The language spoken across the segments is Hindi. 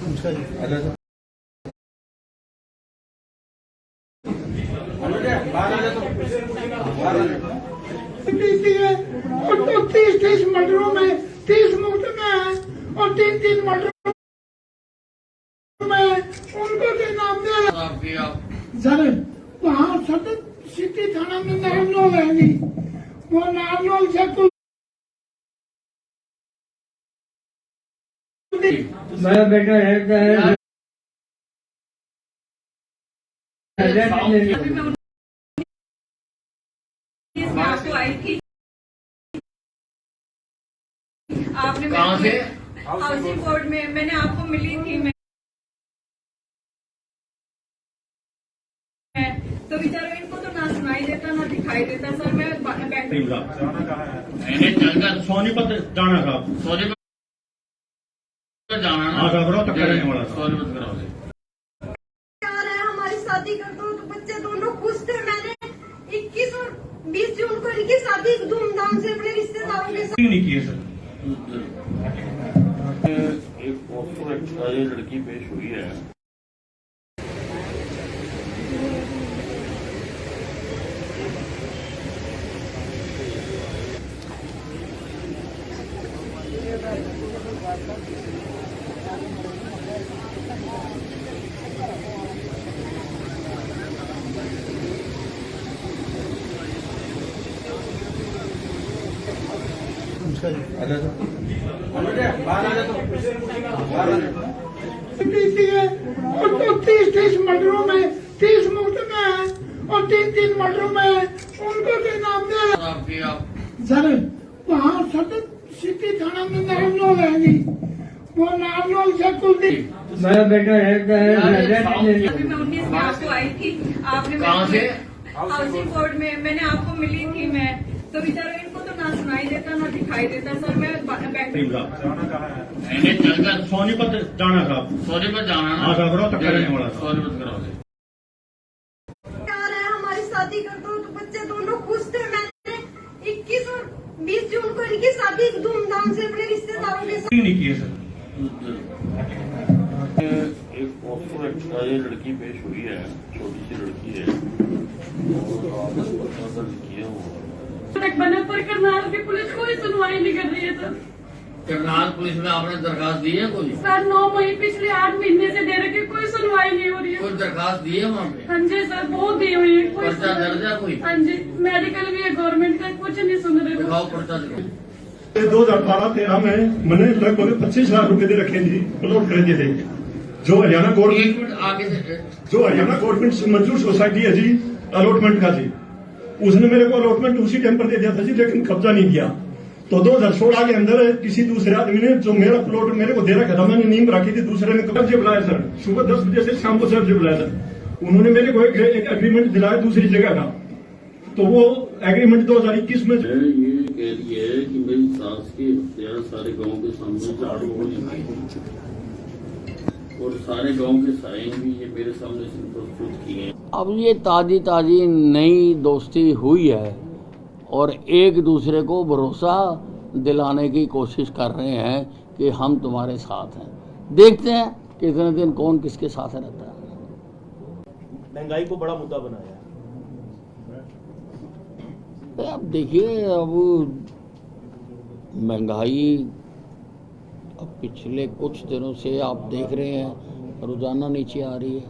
और 30 मर्डरों में 30 मुफ्त में है और 3 मर्डरों में उनको भी नाम दे सर। वहाँ सतत सिटी थाना में नारनौल है नहीं, वो नारनौल से कुल मेरा बेटा है आपको आई थी, आपने कहाँ से? हाउसिंग बोर्ड में मैंने आपको मिली थी। मैं तो बेचारों इनको तो ना सुनाई देता ना दिखाई देता सर। मैं सोनीपत जाना था, सोनीपत जाना ना सोनीपत कराओगे। हमारी शादी कर दो तो बच्चे दोनों खुश थे। मैंने 21 और 20 जून को इनकी शादी धूमधाम से अपने रिश्तेदारों के साथ नहीं किए सर। एक पॉक्सो एक्ट का ये लड़की पेश हुई है। और 30 मर्डरों में 30 मुफ्त में है और 3 मर्डरों में उनको भी नाम दे सर। वहाँ सतत सिटी थाना में नारनौल है नहीं, वो नारनौल से कुल मेरा बेटा है अभी मैं 19 में आपको आई थी। आपने कहाँ से? हाउसिंग बोर्ड में मैंने आपको मिली थी। मैं तो बेचारों इनको तो ना सुनाई देता ना दिखाई देता सर। मैं सोनीपत जाना था, सोनीपत जाना ना सोनीपत कराओगे। हमारी शादी कर दो तो बच्चे दोनों खुश थे। मैंने 21 और 20 जून को इनकी शादी धूमधाम से अपने रिश्तेदारों के साथ नहीं किए सर। एक पॉक्सो एक्ट का ये लड़की पेश हुई है, छोटी सी लड़की है और दर्ज किया हुआ। बना पर करनाल की पुलिस कोई सुनवाई नहीं कर रही है सर। करनाल पुलिस में आपने दरखास्त दी है कोई? सर 9 मई पिछले 8 महीने से दे रखे, कोई सुनवाई नहीं हो रही है। कोई दरखास्त दी है वहाँ पे? हाँ जी सर, बहुत दी हुई है। कोई पर्चा दर्ज है कोई? हाँ जी, मेडिकल भी है गवर्नमेंट का, कुछ नहीं सुन रहे। दिखाओ पर्चा दिखाओ। 2012-13 में मैंने लगभग 25 लाख रुपए दे रखे थे, प्लॉट खरीदे थे। जो हरियाणा गवर्नमेंट से मंजूर सोसाइटी है जी, अलॉटमेंट का जी, उसने मेरे को अलॉटमेंट उसी टाइम पर दे दिया था जी, लेकिन कब्जा नहीं किया। तो 2016 के अंदर किसी दूसरे आदमी ने जो मेरा प्लॉट मेरे को दे रखा था, मैंने नींद रखी थी, दूसरे ने कब्जे बुलाया सर, सुबह 10 बजे से शाम को 7 बजे बुलाया सर। उन्होंने मेरे को एक एग्रीमेंट दिलाया दूसरी जगह का, तो वो एग्रीमेंट 2021 में ये कह रही है कि मेरी सास की हत्या सारे गांव के सामने झाड़ू हो और सारे गांव के साइन भी ये मेरे सामने से प्रस्तुत किए हैं। अब ये ताजी नई दोस्ती हुई है और एक दूसरे को भरोसा दिलाने की कोशिश कर रहे हैं कि हम तुम्हारे साथ हैं। देखते हैं कितने दिन कौन किसके साथ रहता है। महंगाई को बड़ा मुद्दा बनाया है। अब देखिए, अब महंगाई अब पिछले कुछ दिनों से आप देख रहे हैं रोजाना नीचे आ रही है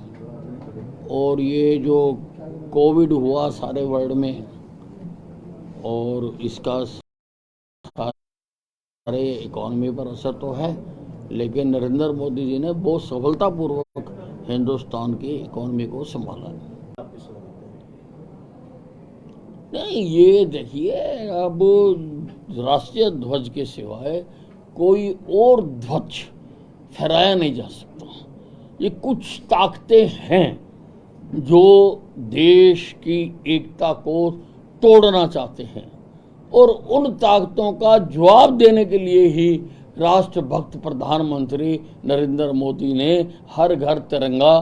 और ये जो कोविड हुआ सारे वर्ल्ड में और इसका सारे इकॉनमी पर असर तो है, लेकिन नरेंद्र मोदी जी ने बहुत सफलतापूर्वक हिंदुस्तान की इकॉनमी को संभाला। नहीं, ये देखिए, अब राष्ट्रीय ध्वज के सिवाय कोई और ध्वज फहराया नहीं जा सकता। ये कुछ ताकतें हैं जो देश की एकता को तोड़ना चाहते हैं और उन ताकतों का जवाब देने के लिए ही राष्ट्रभक्त प्रधानमंत्री नरेंद्र मोदी ने हर घर तिरंगा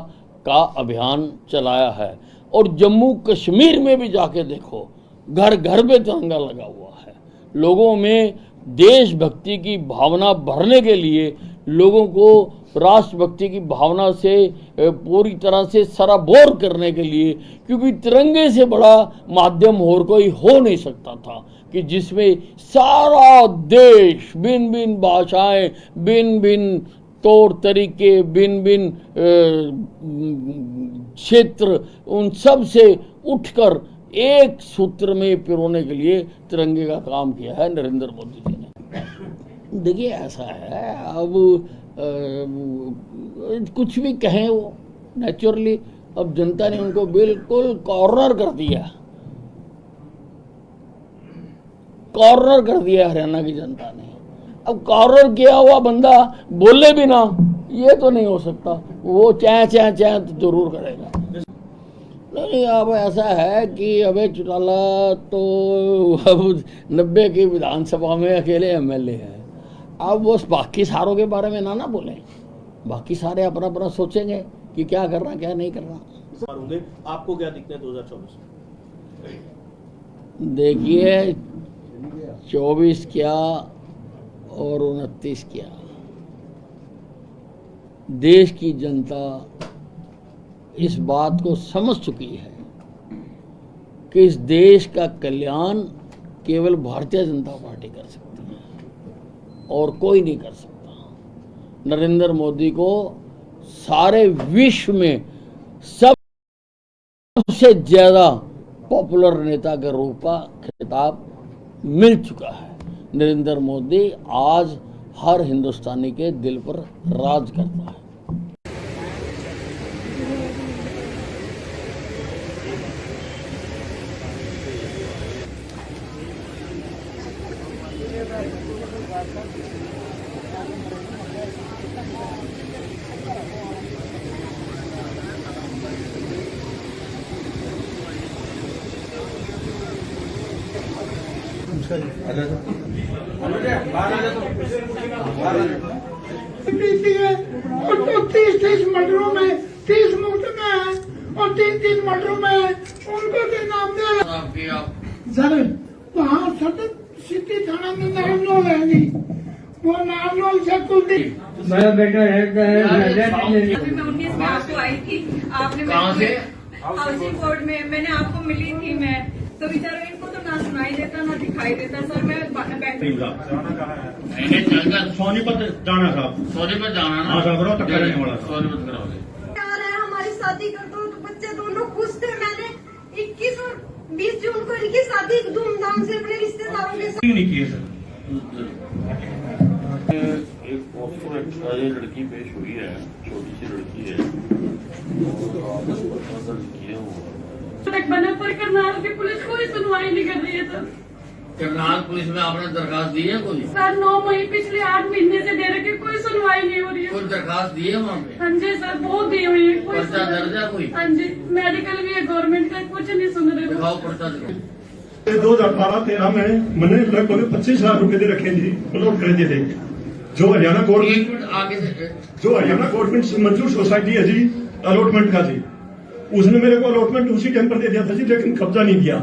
का अभियान चलाया है। और जम्मू कश्मीर में भी जाके देखो, घर घर में तिरंगा लगा हुआ है। लोगों में देशभक्ति की भावना भरने के लिए लोगों को राष्ट्रभक्ति की भावना से पूरी तरह से सराबोर करने के लिए, क्योंकि तिरंगे से बड़ा माध्यम और कोई हो नहीं सकता था कि जिसमें सारा देश, भिन्न भिन्न भाषाएं, भिन्न भिन्न तौर तरीके, भिन्न भिन्न क्षेत्र, उन सब से उठकर एक सूत्र में पिरोने के लिए तिरंगे का काम किया है नरेंद्र मोदी जी ने। देखिए ऐसा है, अब कुछ भी कहें वो नेचुरली, अब जनता ने उनको बिल्कुल कॉर्नर कर दिया, कॉर्नर कर दिया हरियाणा की जनता ने। अब कॉर्नर किया हुआ बंदा बोले भी ना, ये तो नहीं हो सकता, वो चाहे तो जरूर करेगा। नहीं, अब ऐसा है कि अभय चौटाला तो अब 90 की विधानसभा में अकेले एमएलए हैं। अब वो बाकी सारों के बारे में ना बोलें, बाकी सारे अपना अपना सोचेंगे कि क्या करना क्या नहीं करना। होंगे आपको क्या दिखते हैं 2024 में? देखिए 24 क्या और 29 क्या, देश की जनता इस बात को समझ चुकी है कि इस देश का कल्याण केवल भारतीय जनता पार्टी कर सकती है और कोई नहीं कर सकता। नरेंद्र मोदी को सारे विश्व में सबसे ज्यादा पॉपुलर नेता के रूप का खिताब मिल चुका है। नरेंद्र मोदी आज हर हिंदुस्तानी के दिल पर राज करता है। बीती है और तो 30 मर्डरों में 30 मुफ्त में है और 3 मर्डरों में उनको भी नाम दे सर। वहाँ सिटी थाना में नारनौल है जी, वो नारनौल से कुलदीप मेरा बेटा है अभी मैं 19 में आपको आई थी, आपने कहाँ से? हाउसिंग बोर्ड में मैंने आपको मिली थी मैं, तो बेचारा इनको तो ना सुनाई देता ना दिखाई देता सर। मैं सोनीपत जाना था, सोनीपत जाना ना, हाँ साहब, टक्कर लेने वाला था। सोनीपत कराओगे। प्यार है, हमारी शादी कर दो, तो बच्चे दोनों खुश थे। मैंने 21 और 20 जून को इनकी शादी धूमधाम से अपने रिश्तेदारों के साथ नहीं किए सर। एक पोस्टर एक्सपायरी लड़की पेश हुई है, छोटी सी लड़की है और किए हुआ तक बना पर करनाल की पुलिस कोई सुनवाई नहीं कर रही है सर। करनाल पुलिस में आपने दरखास्त दी है कोई? सर 9 महीने पिछले 8 महीने से दे रखे, कोई सुनवाई नहीं हो रही है। कोई दरखास्त दी है वहाँ पे? हाँ जी सर, बहुत दी हुई है, कोई पर्चा दर्ज है कोई? हाँ जी, मेडिकल भी है गवर्नमेंट का, कुछ नहीं सुन रहे। दिखाओ पर्चा दिखाओ। 2012-13 में मैंने लगभग 25 लाख रुपए दे रखे जी, प्लॉट खरीदे थे। जो हरियाणा गवर्नमेंट, एक मिनट आगे से, जो हरियाणा गवर्नमेंट से मंजूर सोसाइटी है जी, अलॉटमेंट का जी, उसने मेरे को अलॉटमेंट उसी टाइम पर दे दिया था जी, लेकिन कब्जा नहीं किया।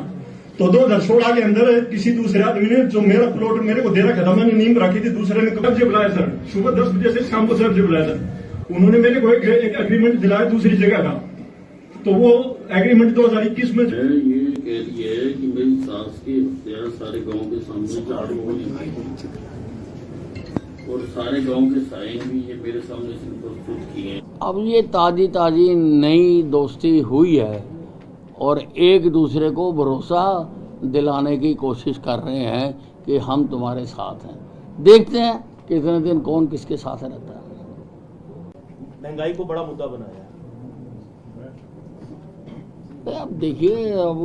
तो 2016 के अंदर किसी दूसरे आदमी ने जो मेरा प्लॉट मेरे को दे रखा था, मैंने नींद रखी थी, दूसरे ने कब से बुलाया सर, सुबह 10 बजे से शाम को 6 बजे बुलाया सर। उन्होंने मेरे को एक एग्रीमेंट दिलाया दूसरी जगह का, तो वो एग्रीमेंट 2021 में ये कह रही है कि मेरी सास की हत्या सारे गांव के सामने झाड़ू होगी और सारे गांव के साए भी ये मेरे सामने से प्रस्तुत किए हैं। अब ये ताजी नई दोस्ती हुई है और एक दूसरे को भरोसा दिलाने की कोशिश कर रहे हैं कि हम तुम्हारे साथ हैं। देखते हैं कितने दिन कौन किसके साथ रहता है। महंगाई को बड़ा मुद्दा बनाया है। अब देखिए, अब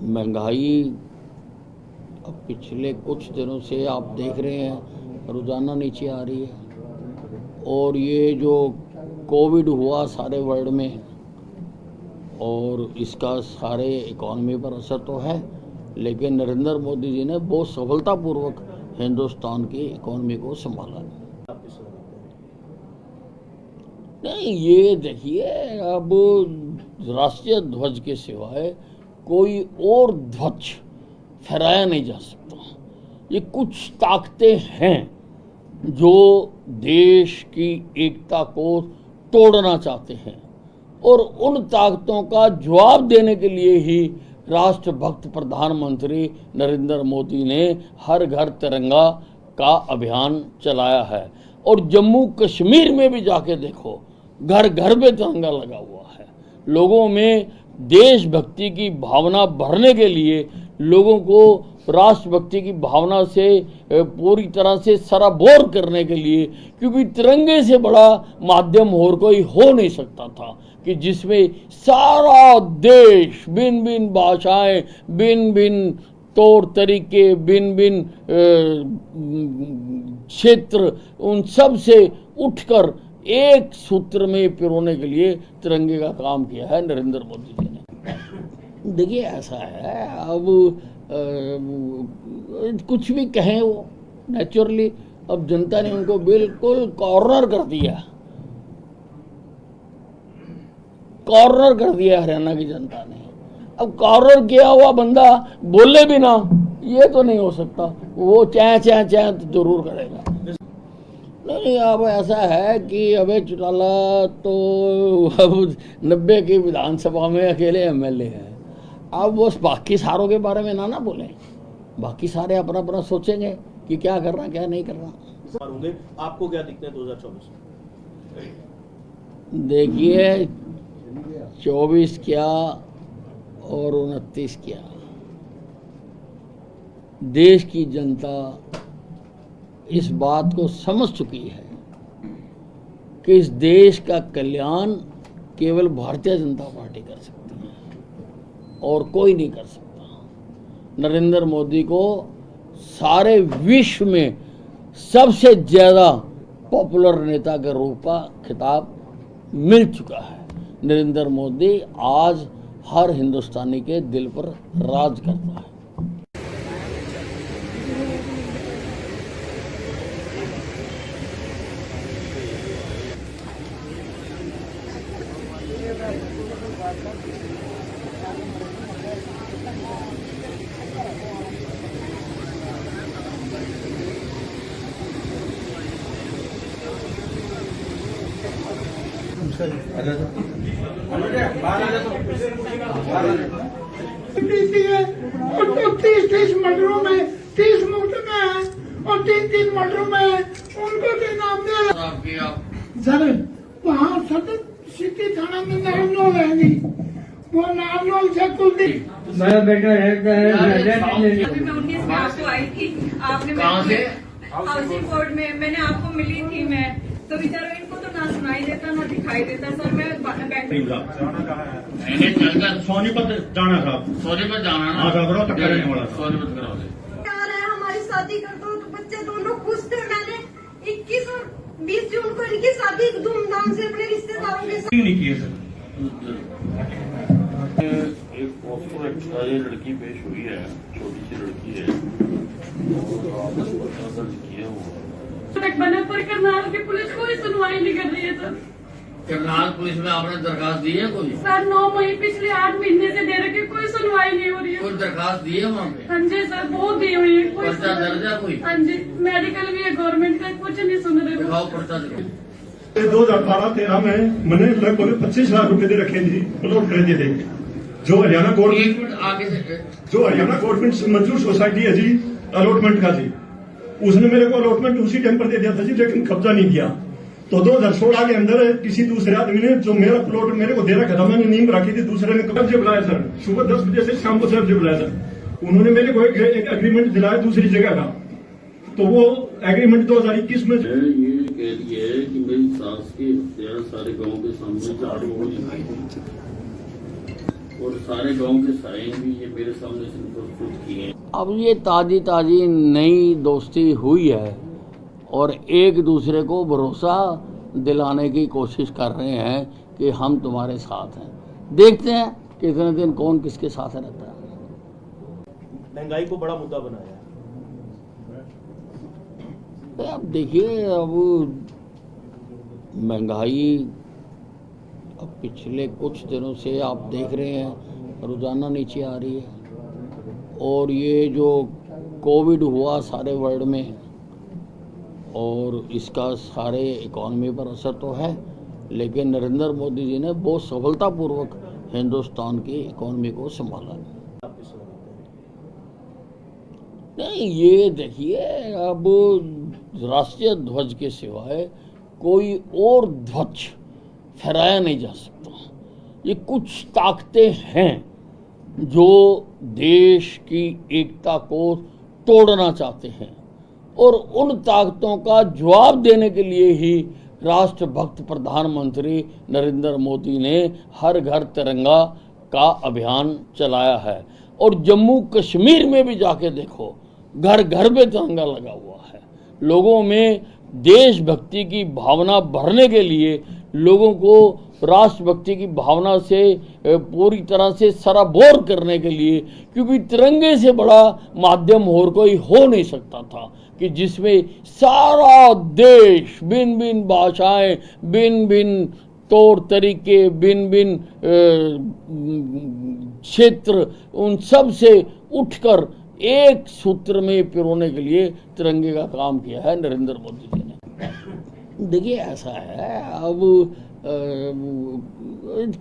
महंगाई अब पिछले कुछ दिनों से आप देख रहे हैं रोजाना नीचे आ रही है, और ये जो कोविड हुआ सारे वर्ल्ड में और इसका सारे इकॉनमी पर असर तो है, लेकिन नरेंद्र मोदी जी ने बहुत सफलतापूर्वक हिंदुस्तान की इकॉनमी को संभाला। नहीं, ये देखिए, अब राष्ट्रीय ध्वज के सिवाय कोई और ध्वज फहराया नहीं जा सकता। ये कुछ ताकतें हैं जो देश की एकता को तोड़ना चाहते हैं, और उन ताकतों का जवाब देने के लिए ही राष्ट्रभक्त प्रधानमंत्री नरेंद्र मोदी ने हर घर तिरंगा का अभियान चलाया है। और जम्मू कश्मीर में भी जाके देखो, घर घर में तिरंगा लगा हुआ है। लोगों में देशभक्ति की भावना भरने के लिए, लोगों को राष्ट्रभक्ति की भावना से पूरी तरह से सराबोर करने के लिए, क्योंकि तिरंगे से बड़ा माध्यम और कोई हो नहीं सकता था कि जिसमें सारा देश, भिन्न भिन्न भाषाएं, भिन्न भिन्न तौर तरीके, भिन्न भिन्न क्षेत्र, उन सब से उठकर एक सूत्र में पिरोने के लिए तिरंगे का काम किया है नरेंद्र मोदी जी ने। देखिए ऐसा है, अब कुछ भी कहें वो नेचुरली, अब जनता ने उनको बिल्कुल कॉर्नर कर दिया, कॉर्नर कर दिया हरियाणा की जनता ने। अब कॉर्नर किया हुआ बंदा बोले भी ना, ये तो नहीं हो सकता, वो चाहे चाहे चाहे तो जरूर करेगा। नहीं, अब ऐसा है कि अभय चौटाला तो अब 90 की विधानसभा में अकेले एमएलए हैं। अब वो बाकी सारों के बारे में ना बोलें, बाकी सारे अपना अपना सोचेंगे कि क्या करना क्या नहीं करना। होंगे आपको क्या दिखते हैं 2024 में? देखिए 24 क्या और 29 क्या, देश की जनता इस बात को समझ चुकी है कि इस देश का कल्याण केवल भारतीय जनता पार्टी कर सकती है और कोई नहीं कर सकता। नरेंद्र मोदी को सारे विश्व में सबसे ज्यादा पॉपुलर नेता के रूप का खिताब मिल चुका है। नरेंद्र मोदी आज हर हिंदुस्तानी के दिल पर राज करता है। प्रीति है और तो 30 मर्डरों में 30 मुकदमे हैं और 3 मर्डरों में उनको भी नाम दे सर। वहाँ सदर सिटी थाना में नारनौल है नहीं, वो नारनौल से कुलदीप मेरा बेटा है अभी मैं 19 में आपको आई थी, आपने कहाँ से? हाउसिंग बोर्ड में मैंने आपको मिली थी मैं, तो बेचारा इनको तो ना सुनाई देता ना दिखाई देता सर। मैं सोनीपत जाना था, सोनीपत जाना ना, हाँ, झगड़ा तो करने वाला था। सोनीपत करा दे। प्यार है, हमारी शादी कर दो, तो बच्चे दोनों खुश थे। मैंने 21 और 20 जून को इनकी शादी धूमधाम से अपने रिश्तेदारों के साथ नहीं किए सर। एक पॉस्को एक्स्ट्रा ये लड़की पेश हुई है, छोटी सी लड़की है, और आपस में दर्ज किया हुआ बना पर करनाल की पुलिस कोई सुनवाई नहीं कर रही है सर। करनाल पुलिस में आपने दरखास्त दी है कोई? सर 9 मई पिछले 8 महीने से दे रखे, कोई सुनवाई नहीं हो रही है। कोई दरखास्त दी है वहाँ पे? हाँ जी सर, बहुत दी हुई है। कोई पर्चा दर्ज है कोई? हाँ जी, मेडिकल भी है गवर्नमेंट का, कुछ नहीं सुन रहे। दिखाओ पर्चा दिखाओ। 2012-13 में मैंने लगभग 25 लाख रुपए दे रखे थी प्लॉट खरीदे थे, जो हरियाणा गवर्नमेंट, एक मिनट आगे से, जो हरियाणा गवर्नमेंट मंजूर सोसाइटी है जी, अलॉटमेंट का जी, उसने मेरे को अलॉटमेंट उसी टाइम पर दे दिया था जी, लेकिन कब्जा नहीं किया। तो 2016 के अंदर किसी दूसरे आदमी ने जो मेरा प्लॉट मेरे को दे रखा था, मैंने नींव रखी थी, दूसरे ने कब्जे बुलाया सर, सुबह 10 बजे से शाम को 6 बजे बुलाया सर। उन्होंने मेरे को एक एग्रीमेंट दिलाया दूसरी जगह का, तो वो एग्रीमेंट 2021 में ये कह दिया है कि मेरी सास की हत्या सारे गांव के सामने 4 लोगों ने की थी, और सारे गांव के साइन भी ये मेरे सामने से प्रस्तुत किए हैं। अब ये ताजी ताजी नई दोस्ती हुई है और एक दूसरे को भरोसा दिलाने की कोशिश कर रहे हैं कि हम तुम्हारे साथ हैं। देखते हैं कितने दिन कौन किसके साथ रहता है। महंगाई को बड़ा मुद्दा बनाया है। अब देखिए, अब महंगाई अब पिछले कुछ दिनों से आप देख रहे हैं रोजाना नीचे आ रही है, और ये जो कोविड हुआ सारे वर्ल्ड में, और इसका सारे इकॉनमी पर असर तो है, लेकिन नरेंद्र मोदी जी ने बहुत सफलतापूर्वक हिंदुस्तान की इकॉनमी को संभाला। आप किस तरह देखते हैं? नहीं, ये देखिए, अब राष्ट्रीय ध्वज के सिवाय कोई और ध्वज फहराया नहीं जा सकता। ये कुछ ताकतें हैं जो देश की एकता को तोड़ना चाहते हैं, और उन ताकतों का जवाब देने के लिए ही राष्ट्रभक्त प्रधानमंत्री नरेंद्र मोदी ने हर घर तिरंगा का अभियान चलाया है। और जम्मू कश्मीर में भी जाके देखो, घर घर में तिरंगा लगा हुआ है। लोगों में देशभक्ति की भावना भरने के लिए, लोगों को राष्ट्रभक्ति की भावना से पूरी तरह से सराबोर करने के लिए, क्योंकि तिरंगे से बड़ा माध्यम और कोई हो नहीं सकता था कि जिसमें सारा देश, भिन्न भिन्न भाषाएं, भिन्न भिन्न तौर तरीके, भिन्न भिन्न क्षेत्र, उन सब से उठकर एक सूत्र में पिरोने के लिए तिरंगे का काम किया है नरेंद्र मोदी जी ने। देखिए, ऐसा है, अब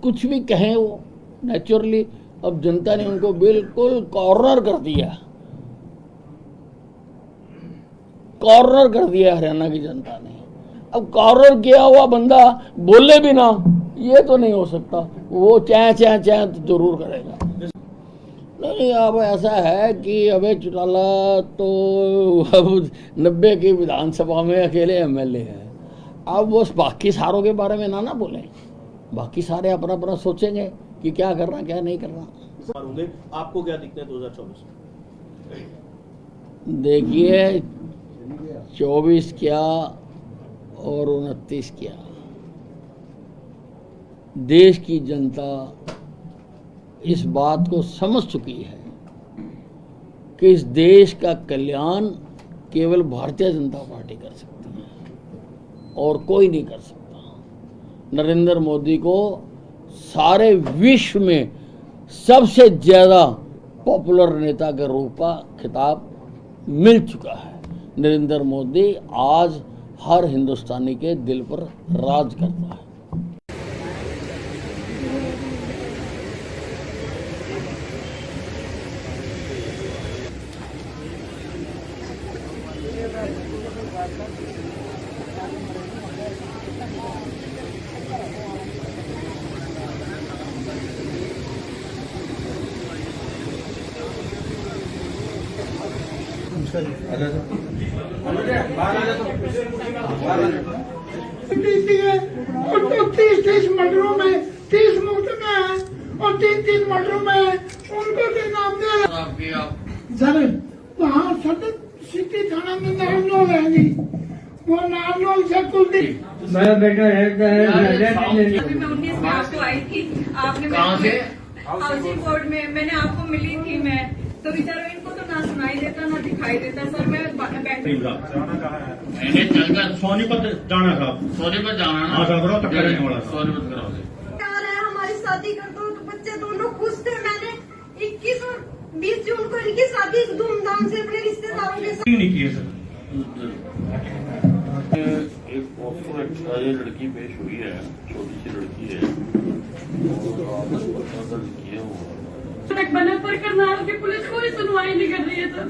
कुछ भी कहें वो नेचुरली, अब जनता ने उनको बिल्कुल कॉर्नर कर दिया, कॉर्नर कर दिया हरियाणा की जनता ने। अब कॉर्नर किया हुआ बंदा बोले भी ना, ये तो नहीं हो सकता, वो चाहे चाहे चाहे तो जरूर करेगा। नहीं, अब ऐसा है कि अभय चौटाला तो अब 90 की विधानसभा में अकेले एमएलए हैं। अब वो बाकी सारों के बारे में ना बोलें, बाकी सारे अपना अपना सोचेंगे कि क्या करना क्या नहीं करना। होंगे, आपको क्या दिखते हैं 2024 में? देखिए, 24 क्या और 29 क्या, देश की जनता इस बात को समझ चुकी है कि इस देश का कल्याण केवल भारतीय जनता पार्टी कर सकती है और कोई नहीं कर सकता। नरेंद्र मोदी को सारे विश्व में सबसे ज्यादा पॉपुलर नेता के रूप का खिताब मिल चुका है। नरेंद्र मोदी आज हर हिंदुस्तानी के दिल पर राज करता है। दी है और तो 30 मर्डरों में 30 मुफ्त में है और 3 मर्डरों में उनको भी नाम दे सर। वहाँ सदर सिटी थाना में नारनौल है जी, वो नारनौल से कुलदीप मेरा बेटा रहता है। अभी मैं 19 में आपको आई थी, आपने कहाँ से? हाउसिंग बोर्ड में मैंने आपको मिली थी मैं, तो बेचारा इनको तो ना सुनाई देता ना दिखाई देता। सर मैं बैठे मैंने चलकर सोनीपत जाना था। सोनीपत जाना ना, हाँ, जागरो तक करने वाला था। सोनीपत करा दे। प्यार है, हमारी शादी कर दो, तो बच्चे दोनों खुश थे। मैंने 21 और 20 जून को इनकी शादी धूमधाम से अपने रिश्तेदारों के साथ नहीं किए सर। एक पोस्टर एक्स्ट्रा ये लड़की पेश हुई है, छोटी सी लड़की है, और आपने पता दर्ज किया हुआ। बना पर करनाल की पुलिस कोई सुनवाई नहीं कर रही है सर।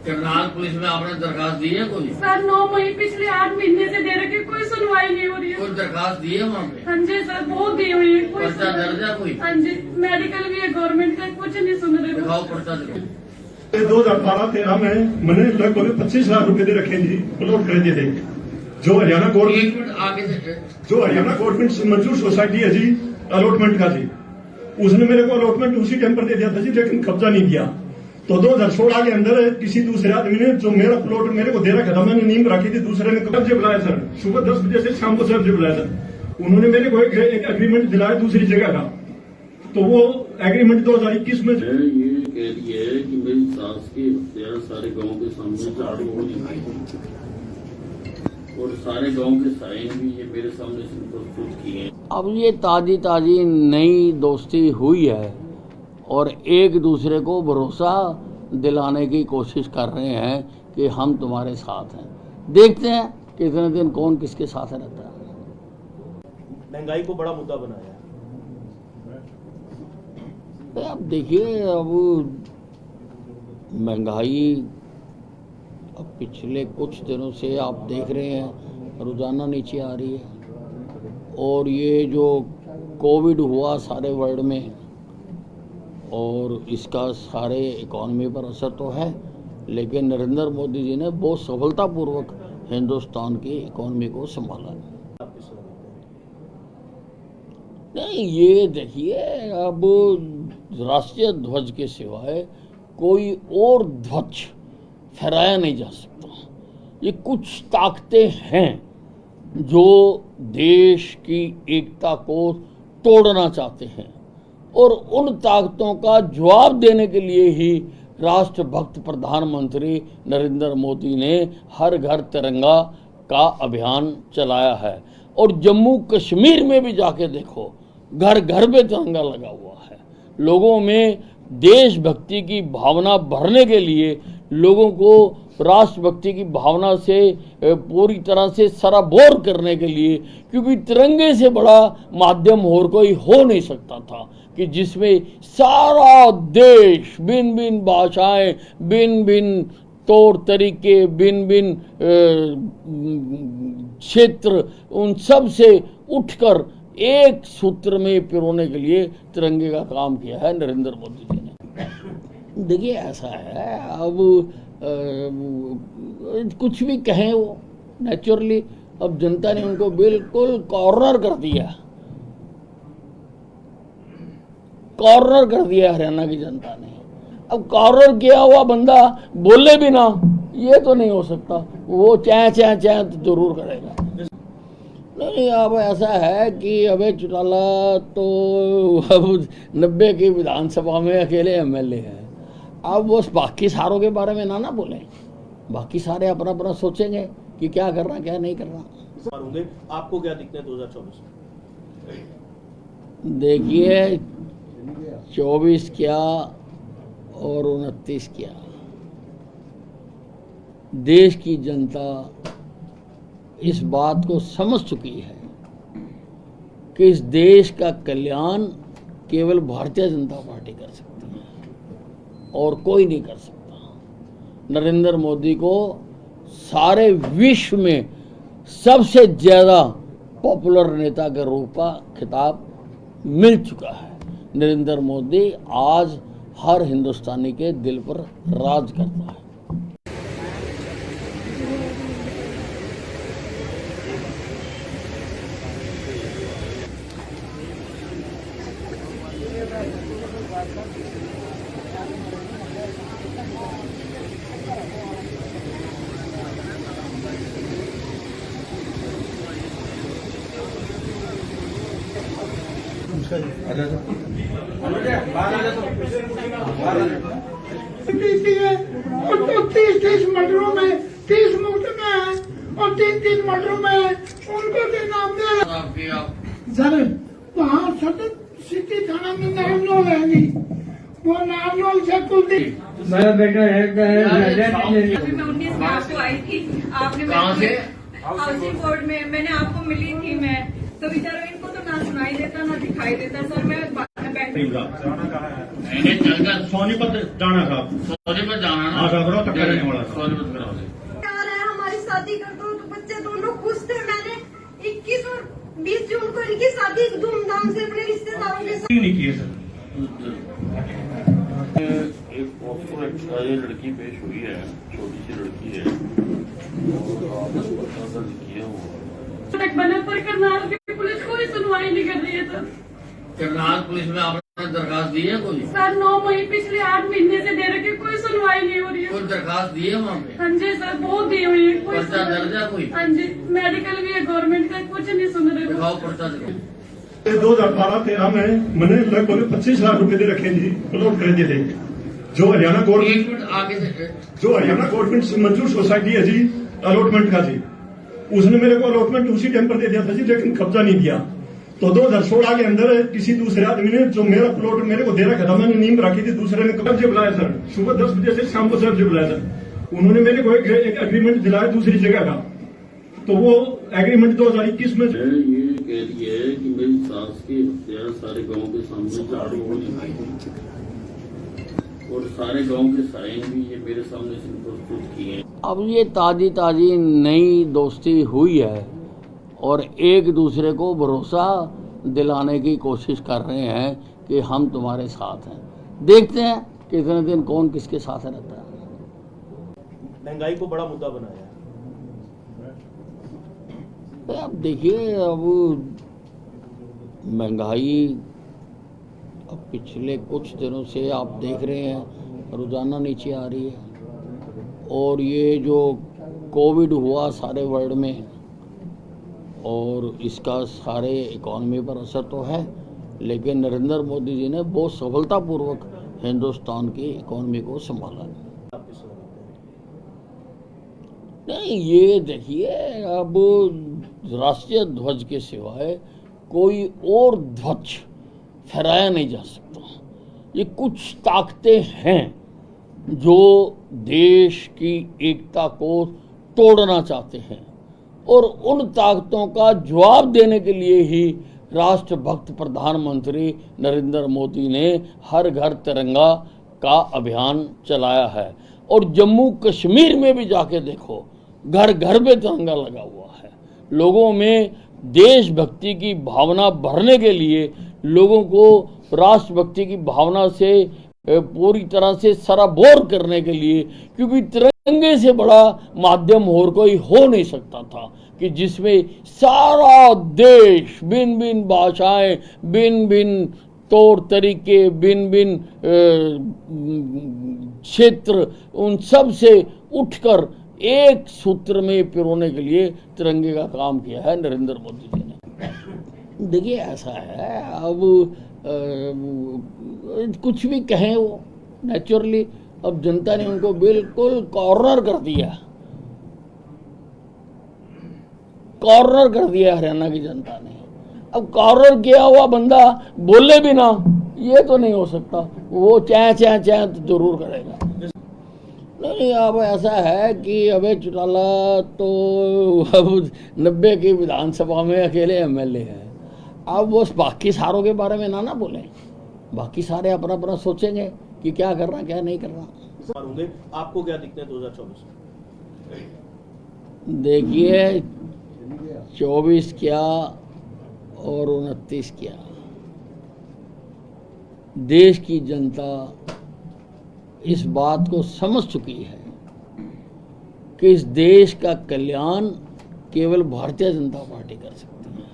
करनाल पुलिस में आपने दरखास्त दी है कोई? सर 9 मई पिछले 8 महीने से दे रखी, कोई सुनवाई नहीं हो रही है। कोई दरखास्त दी है वहाँ पे? हाँ जी सर, बहुत दी हुई है। कोई पर्चा दर्ज है कोई? हाँ जी, मेडिकल भी है गवर्नमेंट का, कुछ नहीं सुन रहे। दिखाओ पर्चा, दिखाओ। 2012-13 में मैंने लगभग 25 लाख रुपए दे रखे थे, प्लॉट खरीदे थे। जो हरियाणा गवर्नमेंट, एक मिनट आगे से, जो हरियाणा गवर्नमेंट से मंजूर सोसाइटी है जी, अलॉटमेंट का जी, उसने मेरे को अलॉटमेंट उसी टाइम पर दे दिया था जी, लेकिन कब्जा नहीं किया। तो 2016 के अंदर किसी दूसरे आदमी ने जो मेरा प्लॉट मेरे को दे रखा था, मैंने नींद रखी थी, दूसरे ने कब से बुलाया सर, सुबह 10 बजे से शाम को 6 बजे बुलाया सर। उन्होंने मेरे को एक एग्रीमेंट दिलाया दूसरी जगह का, तो वो एग्रीमेंट 2021 में ये कह रही है कि मेरी सास की हत्या सारे गांव के सामने झाड़ू हो गई, और सारे गांव के साइन भी ये मेरे सामने से प्रस्तुत किए हैं। अब ये ताजी ताजी नई दोस्ती हुई है और एक दूसरे को भरोसा दिलाने की कोशिश कर रहे हैं कि हम तुम्हारे साथ हैं। देखते हैं कि इतने दिन कौन किसके साथ रहता है। महंगाई को बड़ा मुद्दा बनाया है। अब देखिए, अब महंगाई अब पिछले कुछ दिनों से आप देख रहे हैं रोजाना नीचे आ रही है, और ये जो कोविड हुआ सारे वर्ल्ड में, और इसका सारे इकॉनमी पर असर तो है, लेकिन नरेंद्र मोदी जी ने बहुत सफलतापूर्वक हिंदुस्तान की इकॉनमी को संभाला। आप किस तरह देखते हैं? नहीं, ये देखिए, अब राष्ट्रीय ध्वज के सिवाय कोई और ध्वज फहराया नहीं जा सकता। ये कुछ ताकतें हैं जो देश की एकता को तोड़ना चाहते हैं, और उन ताकतों का जवाब देने के लिए ही राष्ट्रभक्त प्रधानमंत्री नरेंद्र मोदी ने हर घर तिरंगा का अभियान चलाया है। और जम्मू कश्मीर में भी जाके देखो, घर घर में तिरंगा लगा हुआ है। लोगों में देशभक्ति की भावना भरने के लिए, लोगों को राष्ट्रभक्ति की भावना से पूरी तरह से सराबोर करने के लिए, क्योंकि तिरंगे से बड़ा माध्यम और कोई हो नहीं सकता था कि जिसमें सारा देश, भिन्न भिन्न भाषाएं, भिन्न भिन्न तौर तरीके, भिन्न भिन्न क्षेत्र, उन सब से उठकर एक सूत्र में पिरोने के लिए तिरंगे का काम किया है नरेंद्र मोदी जी ने। देखिए, ऐसा है, अब कुछ भी कहें वो नेचुरली, अब जनता ने उनको बिल्कुल कॉर्नर कर दिया, कॉर्नर कर दिया हरियाणा की जनता ने। अब कॉर्नर किया हुआ बंदा बोले भी ना, ये तो नहीं हो सकता, वो चाहे चाहे चाहे तो जरूर करेगा। नहीं, अब ऐसा है कि अभय चौटाला तो अब 90 की विधानसभा में अकेले एमएलए हैं। अब वो बाकी सारों के बारे में ना बोलें, बाकी सारे अपना अपना सोचेंगे कि क्या करना क्या नहीं करना। होंगे, आपको क्या दिखते हैं 2024 में? देखिए, 24 क्या और 29 क्या, देश की जनता इस बात को समझ चुकी है कि इस देश का कल्याण केवल भारतीय जनता पार्टी कर सकती है और कोई नहीं कर सकता। नरेंद्र मोदी को सारे विश्व में सबसे ज्यादा पॉपुलर नेता के रूप का खिताब मिल चुका है। नरेंद्र मोदी आज हर हिंदुस्तानी के दिल पर राज करता है। बीती है, और तो 30 मर्डरों में 30 मुफ्त में है, और 3 मर्डरों में उनको भी नाम दे सर। वहाँ सतत सिटी थाना में नारनौल है नहीं, वो नारनौल से कुलदीप मेरा बेटा है अभी मैं 19 में आपको आई थी, आपने कहाँ से? हाउसिंग बोर्ड में मैंने आपको मिली थी मैं, तो बेचारा इनको तो ना सुनाई देता ना दिखाई देता। सर मैं सोनीपत जाना था, सोनीपत जाना ना, हाँ साहब, रोहतक का रहने वाला था। सोनीपत करा दे। प्यार है, हमारी शादी कर दो, तो बच्चे दोनों खुश थे। मैंने 21 और 20 जून को इनकी शादी धूमधाम से अपने रिश्तेदारों के साथ नहीं किए सर। एक पॉस्को एक्सपायर लड़की पेश हुई है, छोटी सी लड़की है, और आपने पता दर्ज किया हुआ। बना पर करनाल की पुलिस कोई सुनवाई नहीं कर रही है। सर करनाल पुलिस में आपने दरखास्त दी है कोई? सर 9 महीने पिछले 8 महीने से दे रखे, कोई सुनवाई नहीं हो रही है। कोई दरखास्त दी है वहाँ पे? हाँ जी सर, बहुत दी हुई है, कोई पर्चा दर्ज है कोई? हाँ जी, मेडिकल भी है गवर्नमेंट का, कुछ नहीं सुन रहे। दिखाओ पर्चा, दिखाओ। 2012-13 में मैंने लगभग 25 लाख रुपए दे रखे जी, प्लॉट खरीदे थे। जो हरियाणा गवर्नमेंट, एक मिनट आगे से, जो हरियाणा गवर्नमेंट मंजूर सोसाइटी है जी, अलॉटमेंट का जी, उसने मेरे को अलॉटमेंट उसी टाइम पर दे दिया था जी, लेकिन कब्जा नहीं किया। तो 2016 के अंदर किसी दूसरे आदमी ने जो मेरा प्लॉट मेरे को दे रखा था, मैंने नींद रखी थी, दूसरे ने कब्जे बुलाया सर, सुबह 10 बजे से शाम को 6 बजे बुलाया सर। उन्होंने मेरे को एक एग्रीमेंट दिलाया दूसरी जगह का, तो वो एग्रीमेंट 2021 में ये कह रही है कि मेरी सास की हत्या सारे गांव के सामने झाड़ू होगी और सारे गांव के साइन भी ये मेरे सामने से प्रस्तुत किए हैं। अब ये ताजी ताजी नई दोस्ती हुई है और एक दूसरे को भरोसा दिलाने की कोशिश कर रहे हैं कि हम तुम्हारे साथ हैं। देखते हैं कितने दिन कौन किसके साथ रहता है। महंगाई को बड़ा मुद्दा बनाया है। तो अब देखिए, अब महंगाई अब पिछले कुछ दिनों से आप देख रहे हैं रोजाना नीचे आ रही है, और ये जो कोविड हुआ सारे वर्ल्ड में और इसका सारे इकॉनमी पर असर तो है, लेकिन नरेंद्र मोदी जी ने बहुत सफलतापूर्वक हिंदुस्तान की इकॉनमी को संभाला। आप किस तरह देखते हैं? नहीं, ये देखिए, अब राष्ट्रीय ध्वज के सिवाय कोई और ध्वज फहराया नहीं जा सकता। ये कुछ ताकतें हैं जो देश की एकता को तोड़ना चाहते हैं, और उन ताकतों का जवाब देने के लिए ही राष्ट्रभक्त प्रधानमंत्री नरेंद्र मोदी ने हर घर तिरंगा का अभियान चलाया है। और जम्मू कश्मीर में भी जाके देखो, घर घर पे तिरंगा लगा हुआ है। लोगों में देशभक्ति की भावना भरने के लिए, लोगों को राष्ट्रभक्ति की भावना से पूरी तरह से सराबोर करने के लिए, क्योंकि तिरंगे से बड़ा माध्यम और कोई हो नहीं सकता था कि जिसमें सारा देश, भिन्न भिन्न भाषाएं, भिन्न भिन्न तौर तरीके, भिन्न भिन्न क्षेत्र, उन सब से उठकर एक सूत्र में पिरोने के लिए तिरंगे का काम किया है नरेंद्र मोदी जी ने। देखिए, ऐसा है, अब कुछ भी कहें वो नेचुरली, अब जनता ने उनको बिल्कुल कॉर्नर कर दिया, कॉर्नर कर दिया हरियाणा की जनता ने। अब कॉर्नर किया हुआ बंदा बोले भी ना, ये तो नहीं हो सकता, वो चाहे तो जरूर करेगा। नहीं, अब ऐसा है कि अभय चौटाला तो अब 90 की विधानसभा में अकेले एमएलए हैं। अब वो बाकी सारों के बारे में ना बोलें, बाकी सारे अपना अपना सोचेंगे कि क्या करना क्या नहीं करना। होंगे, आपको क्या दिखते हैं 2024 में? देखिए, 24 क्या और 29 क्या, देश की जनता इस बात को समझ चुकी है कि इस देश का कल्याण केवल भारतीय जनता पार्टी कर सकती है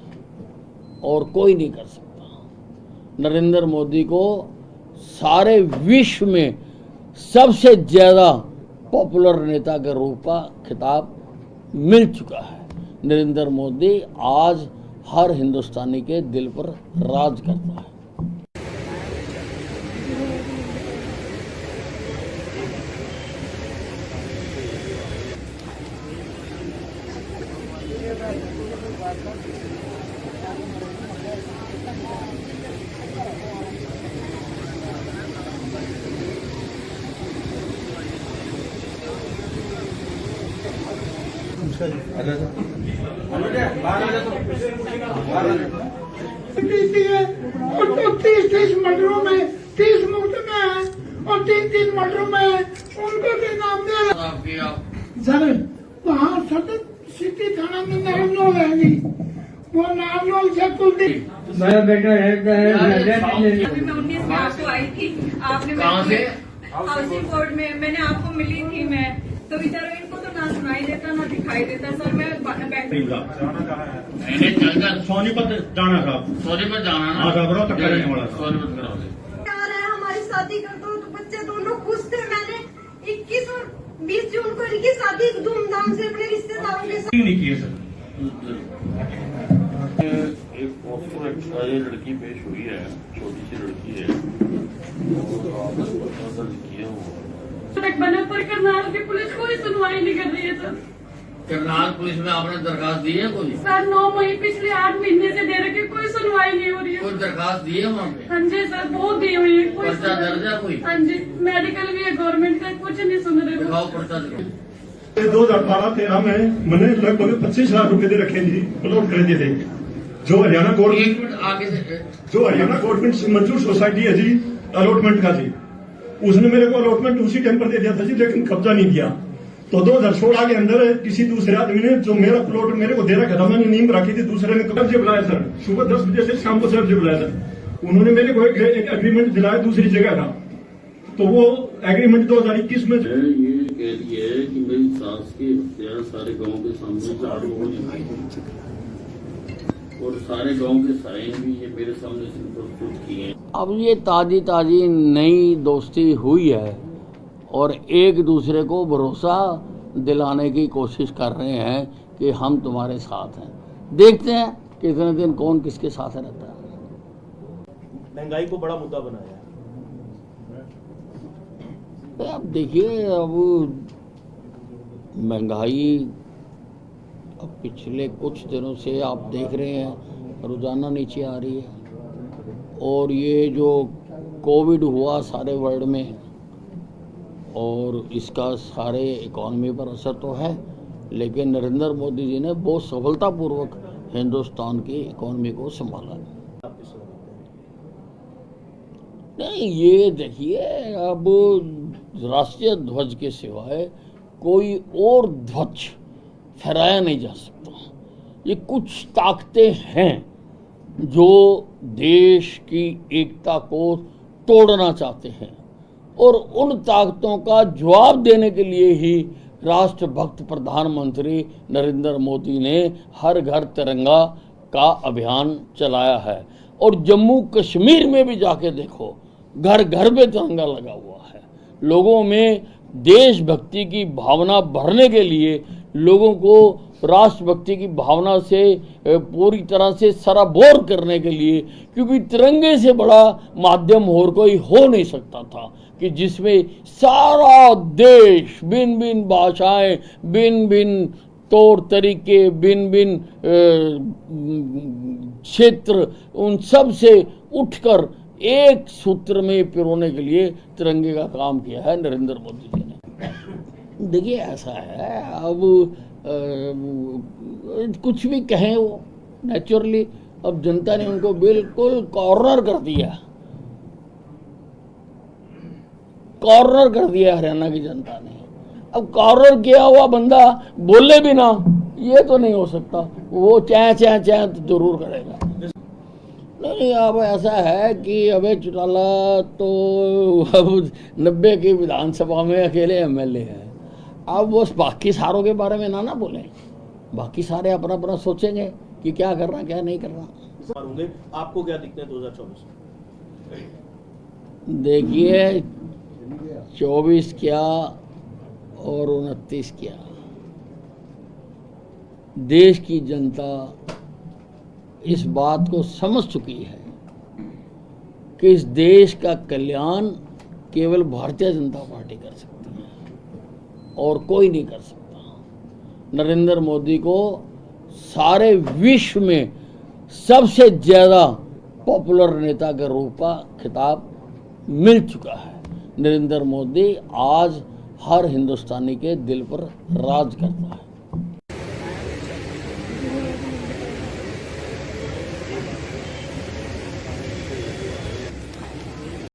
और कोई नहीं कर सकता। नरेंद्र मोदी को सारे विश्व में सबसे ज्यादा पॉपुलर नेता के रूप का खिताब मिल चुका है। नरेंद्र मोदी आज हर हिंदुस्तानी के दिल पर राज करता है। दी है और तो 30 मर्डरों में 30 मुफ्त में है और 3 मर्डरों में उनको भी नाम दे सर। वहाँ सतत सिटी थाना में नारनौल है, वो नारनौल से कुलदीप मेरा बेटा है अभी मैं 19 में आपको आई थी, आपने कहाँ से? हाउसिंग बोर्ड में मैंने आपको मिली थी मैं, तो बेचारा इनको तो ना सुनाई देता ना दिखाई देता। सर मैं सोनीपत जाना था, सोनीपत जाना ना, हाँ घबराओ तक करने वाला था। सोनीपत करा दे। प्यार है, हमारी शादी कर दो, तो बच्चे दोनों खुश थे। मैंने 21 और 20 जून को इनकी शादी धूमधाम से अपने रिश्तेदारों के साथ नहीं किए सर। एक पोस्टर एक्स्ट्रा ये लड़की पेश हुई है, छोटी सी लड़की है, और आपने पता दर्ज किया हुआ। बना पर करनाल की पुलिस कोई सुनवाई नहीं कर रही है सर। करनाल पुलिस में आपने दरखास्त दी है कोई? सर 9 महीने पिछले 8 महीने से दे रखे, कोई सुनवाई नहीं हो रही है। कोई दरखास्त दी है वहाँ पे? हाँ जी सर, बहुत दी हुई है, कोई पर्चा दर्ज है कोई? हाँ जी, मेडिकल भी है गवर्नमेंट का, कुछ नहीं सुन रहे। दिखाओ पर्चा दिखाओ। 2012-13 में मैंने लगभग 25 लाख रुपए दे रखे थे, प्लॉट खरीदे थे। जो हरियाणा गवर्नमेंट एक मिनट आगे से जो हरियाणा गवर्नमेंट से मंजूर सोसाइटी है जी, अलॉटमेंट का जी, उसने मेरे को अलॉटमेंट उसी टाइम पर दे दिया था जी, लेकिन कब्जा नहीं किया। तो 2016 के अंदर किसी दूसरे आदमी ने जो मेरा प्लॉट मेरे को दे रखा था, मैंने नींद रखी थी, दूसरे ने कब्जे बुलाया सर, सुबह 10 बजे से शाम को 6 बजे बुलाया सर। उन्होंने मेरे को एक एग्रीमेंट दिलाया दूसरी जगह का, तो वो एग्रीमेंट 2021 में ये कह रही है कि मेरी सास की हत्या सारे गांव के सामने झाड़ू हो गई और सारे गांव के साइन भी ये मेरे सामने से प्रस्तुत किए हैं। अब ये ताजी ताजी नई दोस्ती हुई है और एक दूसरे को भरोसा दिलाने की कोशिश कर रहे हैं कि हम तुम्हारे साथ हैं। देखते हैं कितने दिन कौन किसके साथ रहता है। महंगाई को बड़ा मुद्दा बनाया है। अब देखिए, अब महंगाई अब पिछले कुछ दिनों से आप देख रहे हैं रोजाना नीचे आ रही है, और ये जो कोविड हुआ सारे वर्ल्ड में और इसका सारे इकॉनमी पर असर तो है, लेकिन नरेंद्र मोदी जी ने बहुत सफलतापूर्वक हिंदुस्तान की इकॉनमी को संभाला है। आप किस तरह देखते हैं? नहीं, ये देखिए, अब राष्ट्रीय ध्वज के सिवाय कोई और ध्वज फहराया नहीं जा सकता। ये कुछ ताकतें हैं जो देश की एकता को तोड़ना चाहते हैं, और उन ताकतों का जवाब देने के लिए ही राष्ट्रभक्त प्रधानमंत्री नरेंद्र मोदी ने हर घर तिरंगा का अभियान चलाया है। और जम्मू कश्मीर में भी जाके देखो, घर घर में तिरंगा लगा हुआ है। लोगों में देशभक्ति की भावना भरने के लिए, लोगों को राष्ट्रभक्ति की भावना से पूरी तरह से सराबोर करने के लिए, क्योंकि तिरंगे से बड़ा माध्यम और कोई हो नहीं सकता था कि जिसमें सारा देश, भिन्न भिन्न भाषाएं, भिन्न भिन्न तौर तरीके, भिन्न भिन्न क्षेत्र, उन सब से उठकर एक सूत्र में पिरोने के लिए तिरंगे का काम किया है नरेंद्र मोदी जी ने। देखिए, ऐसा है, अब कुछ भी कहें वो नेचुरली, अब जनता ने उनको बिल्कुल कॉर्नर कर दिया, कॉर्नर कर दिया हरियाणा की जनता ने। अब कॉर्नर किया हुआ बंदा बोले भी ना, ये तो नहीं हो सकता, वो चाहे चाहे चाहे तो जरूर करेगा। नहीं, अब ऐसा है कि अभय चौटाला तो अब 90 की विधानसभा में अकेले एमएलए हैं। अब वो बाकी सारों के बारे में ना बोलें, बाकी सारे अपना अपना सोचेंगे कि क्या करना क्या नहीं करना। होंगे, आपको क्या दिखते हैं 2024 में? देखिए, 24 क्या और 29 क्या, देश की जनता इस बात को समझ चुकी है कि इस देश का कल्याण केवल भारतीय जनता पार्टी कर सकती है और कोई नहीं कर सकता। नरेंद्र मोदी को सारे विश्व में सबसे ज्यादा पॉपुलर नेता के रूप का खिताब मिल चुका है। नरेंद्र मोदी आज हर हिंदुस्तानी के दिल पर राज करता है।